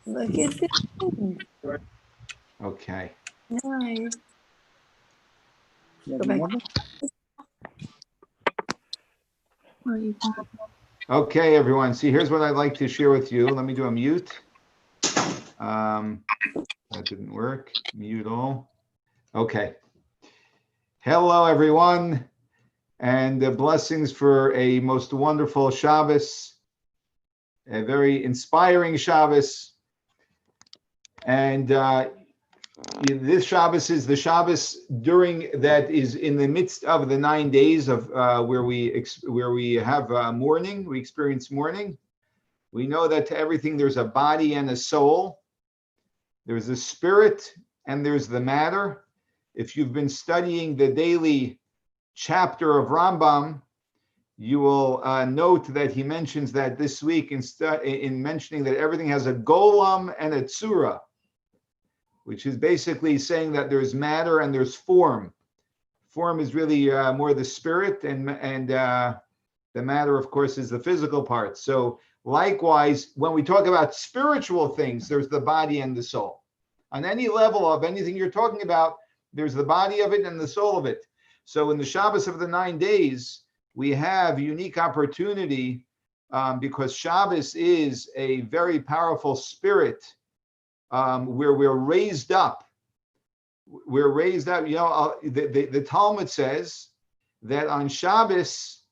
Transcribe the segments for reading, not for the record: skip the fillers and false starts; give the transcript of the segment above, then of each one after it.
Look at this. Okay. Nice. Go back. Oh, you can- Okay, everyone. See, here's what I'd like to share with you. Let me do a mute. That didn't work. Mute all. Okay. Hello, everyone, and blessings for a most wonderful Shabbos, a very inspiring Shabbos. And this Shabbos is the Shabbos during that is in the midst of the 9 days of where we have mourning. We experience mourning. We know that to everything there's a body and a soul. There's a spirit and there's the matter. If you've been studying the daily chapter of Rambam, you will note that he mentions that this week in mentioning that everything has a golem and a tzura, which is basically saying that there's matter and there's form. Form is really more the spirit, and the matter, of course, is the physical part. So likewise, when we talk about spiritual things, there's the body and the soul. On any level of anything you're talking about, there's the body of it and the soul of it. So in the Shabbos of the 9 days, we have unique opportunity because Shabbos is a very powerful spirit where we're raised up. We're raised up. You know, the Talmud says that on Shabbos,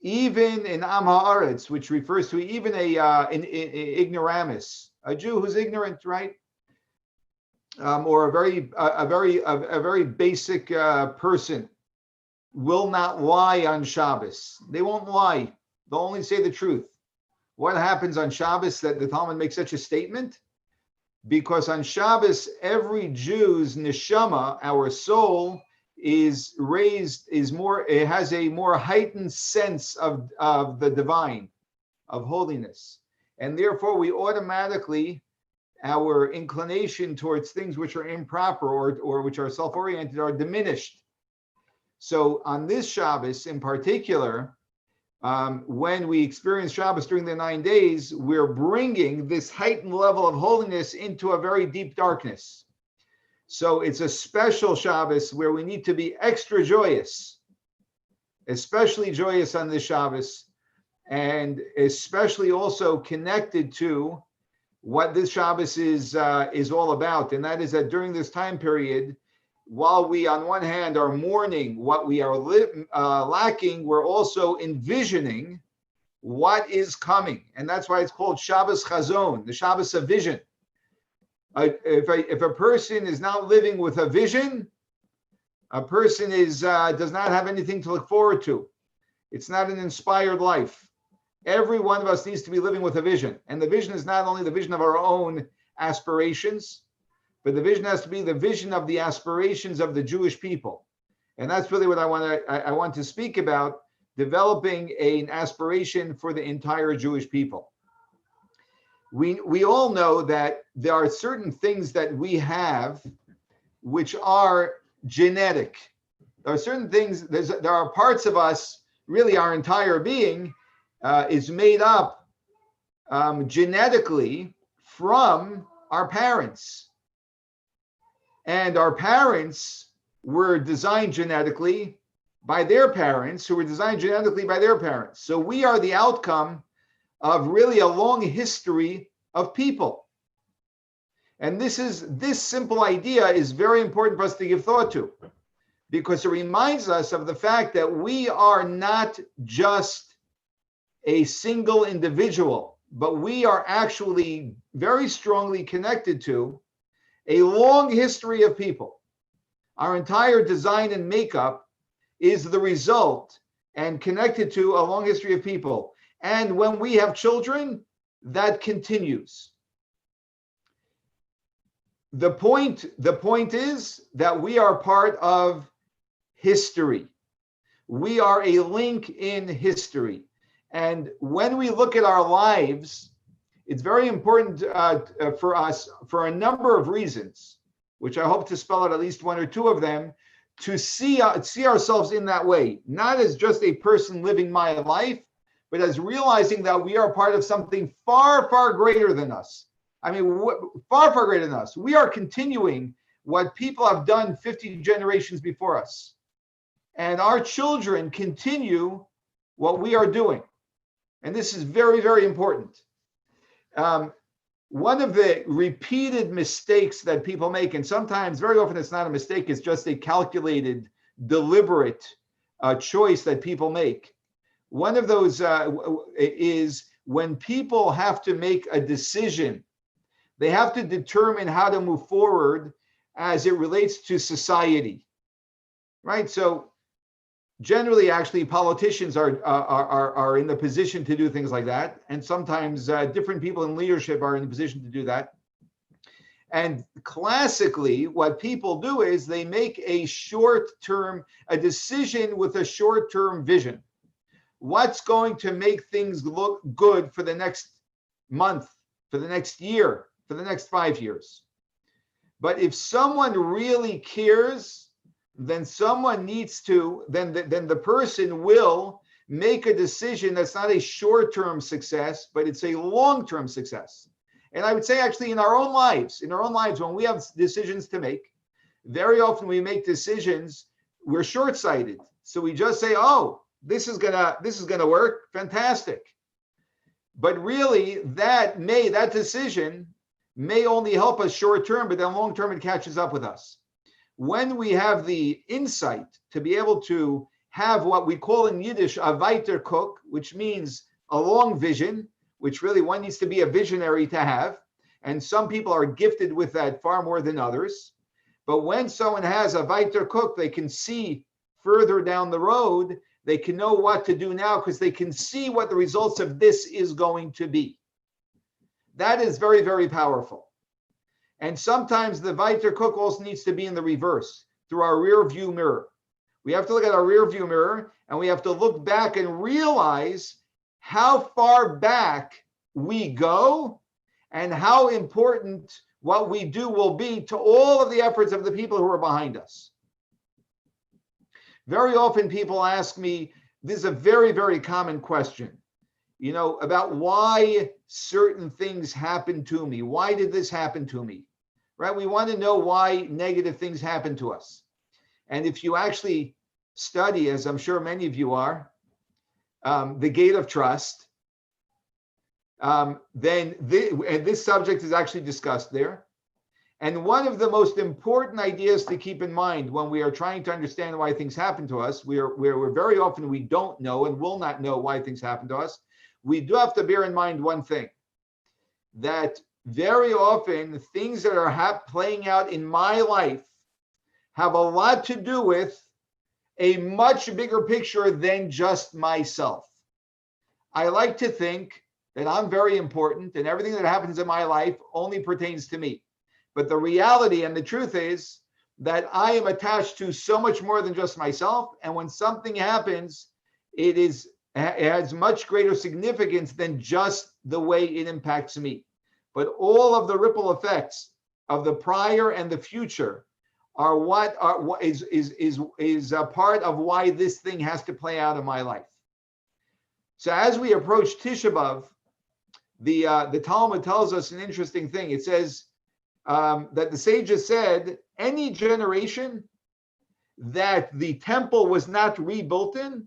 even in Am Haaretz, which refers to even an ignoramus, a Jew who's ignorant, right? Or a very basic person will not lie on Shabbos. They won't lie. They'll only say the truth. What happens on Shabbos that the Talmud makes such a statement? Because on Shabbos, every Jew's neshama, our soul, is raised, it has a more heightened sense of the divine, of holiness. And therefore we automatically, our inclination towards things which are improper or which are self-oriented are diminished. So on this Shabbos in particular, when we experience Shabbos during the 9 days, we're bringing this heightened level of holiness into a very deep darkness. So it's a special Shabbos where we need to be extra joyous, especially joyous on this Shabbos, and especially also connected to what this Shabbos is all about. And that is that during this time period, while we on one hand are mourning what we are lacking, we're also envisioning what is coming. And that's why it's called Shabbos Chazon, the Shabbos of vision. If a person is not living with a vision, a person does not have anything to look forward to. It's not an inspired life. Every one of us needs to be living with a vision. And the vision is not only the vision of our own aspirations, but the vision has to be the vision of the aspirations of the Jewish people. And that's really what I want to speak about, developing an aspiration for the entire Jewish people. We all know that there are certain things that we have which are genetic. There are certain things, there are parts of us, really our entire being is made up genetically from our parents. And our parents were designed genetically by their parents, who were designed genetically by their parents. So we are the outcome of really a long history of people. And this simple idea is very important for us to give thought to, because it reminds us of the fact that we are not just a single individual, but we are actually very strongly connected to a long history of people. Our entire design and makeup is the result and connected to a long history of people. And when we have children, that continues. The point is that we are part of history. We are a link in history. And when we look at our lives, it's very important for us, for a number of reasons, which I hope to spell out at least one or two of them, to see ourselves in that way, not as just a person living my life, but as realizing that we are part of something far, far greater than us. I mean, far, far greater than us. We are continuing what people have done 50 generations before us. And our children continue what we are doing. And this is very, very important. One of the repeated mistakes that people make, and sometimes, very often, it's not a mistake, it's just a calculated, deliberate choice that people make. One of those is when people have to make a decision, they have to determine how to move forward as it relates to society, right? So generally, actually, politicians are in the position to do things like that. And sometimes different people in leadership are in the position to do that. And classically, what people do is they make a decision with a short-term vision. What's going to make things look good for the next month, for the next year, for the next 5 years? But if someone really cares, then someone needs to, then the person will make a decision that's not a short-term success, but it's a long-term success. And I would say actually in our own lives, when we have decisions to make, very often we make decisions, we're short-sighted. So we just say, oh, this is gonna work, fantastic. But really that decision may only help us short-term, but then long-term it catches up with us. When we have the insight to be able to have what we call in Yiddish a weiter Guck, which means a long vision, which really one needs to be a visionary to have. And some people are gifted with that far more than others. But when someone has a weiter Guck, they can see further down the road, they can know what to do now because they can see what the results of this is going to be. That is very, very powerful. And sometimes the weiter Guck also needs to be in the reverse, through our rear view mirror. We have to look at our rear view mirror and we have to look back and realize how far back we go and how important what we do will be to all of the efforts of the people who are behind us. Very often people ask me, this is a very, very common question, about why certain things happen to me. Why did this happen to me? Right? We want to know why negative things happen to us. And if you actually study, as I'm sure many of you are, the gate of trust, then this subject is actually discussed there. And one of the most important ideas to keep in mind when we are trying to understand why things happen to us, we're very often we don't know and will not know why things happen to us. We do have to bear in mind one thing, that very often things that are playing out in my life have a lot to do with a much bigger picture than just myself. I like to think that I'm very important and everything that happens in my life only pertains to me. But the reality and the truth is that I am attached to so much more than just myself. And when something happens, it has much greater significance than just the way it impacts me. But all of the ripple effects of the prior and the future are what is a part of why this thing has to play out in my life. So as we approach Tisha B'Av, the Talmud tells us an interesting thing. It says that the sages said any generation that the temple was not rebuilt in,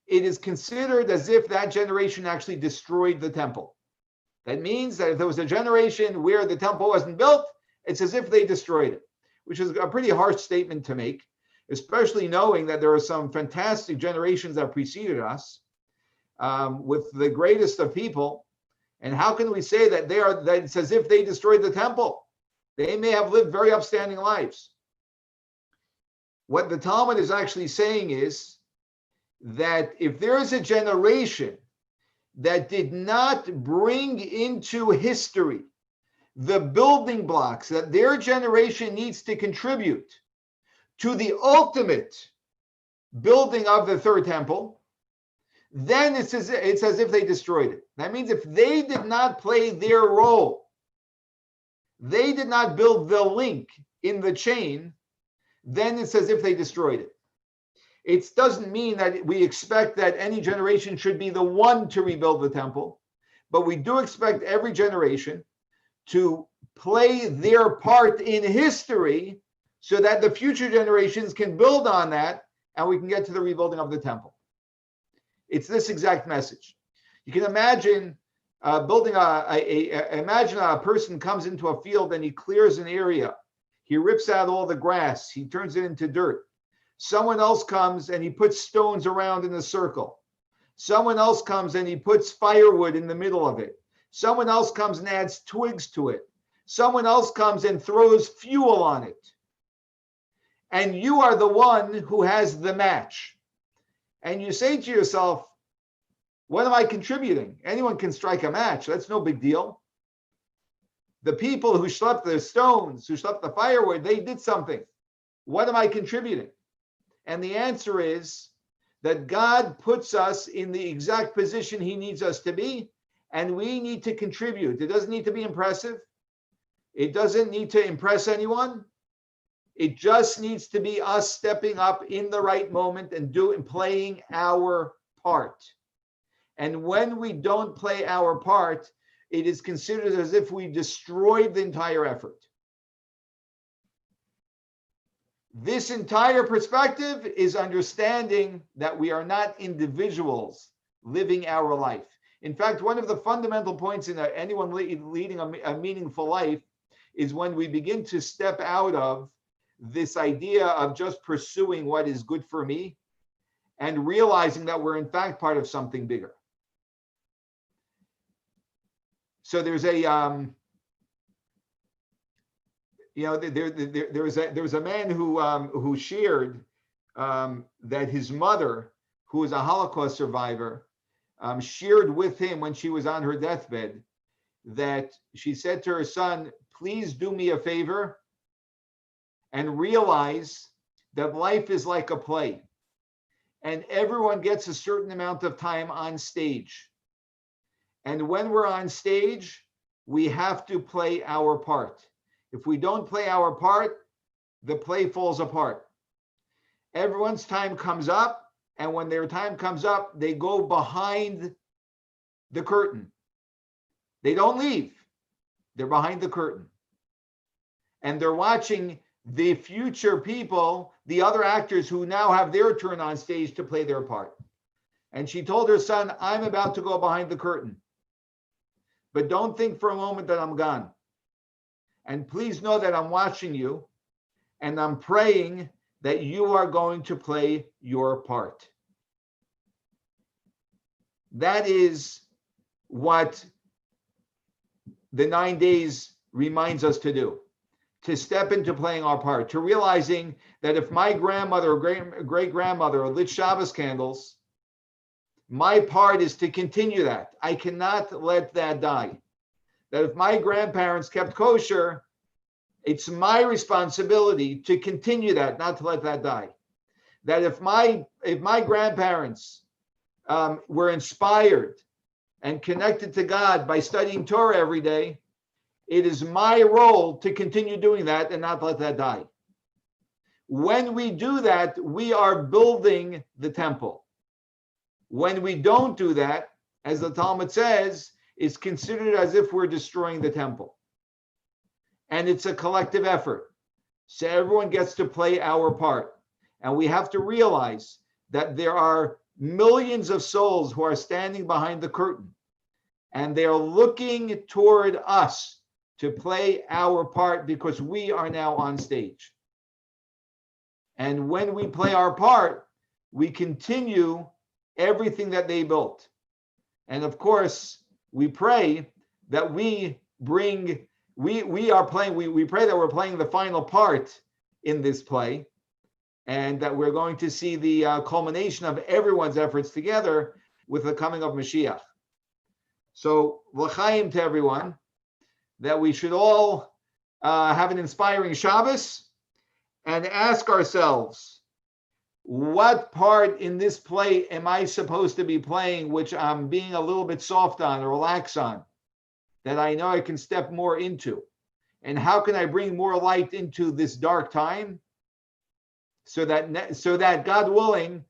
it is considered as if that generation actually destroyed the temple. That means that if there was a generation where the temple wasn't built, it's as if they destroyed it, which is a pretty harsh statement to make, especially knowing that there are some fantastic generations that preceded us with the greatest of people. And how can we say that that it's as if they destroyed the temple? They may have lived very upstanding lives. What the Talmud is actually saying is that if there is a generation that did not bring into history the building blocks that their generation needs to contribute to the ultimate building of the third temple, then it's as if they destroyed it. That means if they did not play their role, they did not build the link in the chain, then it's as if they destroyed it. It doesn't mean that we expect that any generation should be the one to rebuild the temple, but we do expect every generation to play their part in history so that the future generations can build on that and we can get to the rebuilding of the temple. It's this exact message. You can imagine imagine a person comes into a field and he clears an area. He rips out all the grass. He turns it into dirt. Someone else comes and he puts stones around in a circle. Someone else comes and he puts firewood in the middle of it. Someone else comes and adds twigs to it. Someone else comes and throws fuel on it. And you are the one who has the match. And you say to yourself, what am I contributing? Anyone can strike a match. That's no big deal. The people who schlepped the stones, who schlepped the firewood, they did something. What am I contributing? And the answer is that God puts us in the exact position he needs us to be, and we need to contribute. It doesn't need to be impressive. It doesn't need to impress anyone. It just needs to be us stepping up in the right moment and playing our part. And when we don't play our part, it is considered as if we destroyed the entire effort. This entire perspective is understanding that we are not individuals living our life. In fact, one of the fundamental points in anyone leading a meaningful life is when we begin to step out of this idea of just pursuing what is good for me and realizing that we're in fact part of something bigger. So there's a there was a man who shared that his mother, who was a Holocaust survivor, shared with him when she was on her deathbed that she said to her son, please do me a favor and realize that life is like a play and everyone gets a certain amount of time on stage. And when we're on stage, we have to play our part. If we don't play our part, the play falls apart. Everyone's time comes up, and when their time comes up, they go behind the curtain. They don't leave. They're behind the curtain. And they're watching the future people, the other actors who now have their turn on stage to play their part. And she told her son, I'm about to go behind the curtain. But don't think for a moment that I'm gone. And please know that I'm watching you and I'm praying that you are going to play your part. That is what the 9 days reminds us to do, to step into playing our part, to realizing that if my grandmother or great-grandmother lit Shabbos candles, my part is to continue that. I cannot let that die. That if my grandparents kept kosher, it's my responsibility to continue that, not to let that die. That if my grandparents were inspired and connected to God by studying Torah every day, it is my role to continue doing that and not let that die. When we do that, we are building the temple. When we don't do that, as the Talmud says, it's considered as if we're destroying the temple. And it's a collective effort. So everyone gets to play our part. And we have to realize that there are millions of souls who are standing behind the curtain. And they're looking toward us to play our part because we are now on stage. And when we play our part, we continue everything that they built. And of course, we pray that we pray that we're playing the final part in this play, and that we're going to see the culmination of everyone's efforts together with the coming of Mashiach. So, l'chaim to everyone, that we should all have an inspiring Shabbos and ask ourselves, what part in this play am I supposed to be playing, which I'm being a little bit soft on or relax on, that I know I can step more into? And how can I bring more light into this dark time so that God willing,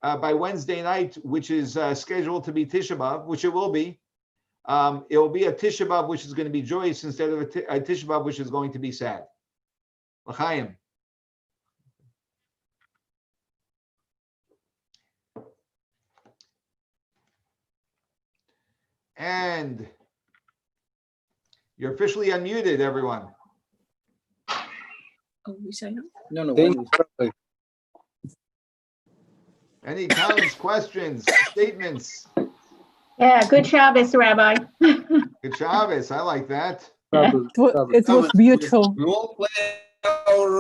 by Wednesday night, which is scheduled to be Tisha B'Av, which it will be, it will be a Tisha B'Av which is going to be joyous instead of a Tisha B'Av which is going to be sad. L'chaim. And you're officially unmuted, everyone. Oh, we say no? No, no. Thank Wendy. Any comments, questions, statements? Yeah, good Shabbos, Rabbi. Good Shabbos. I like that. Shabbos, Shabbos. It was beautiful. We won't play our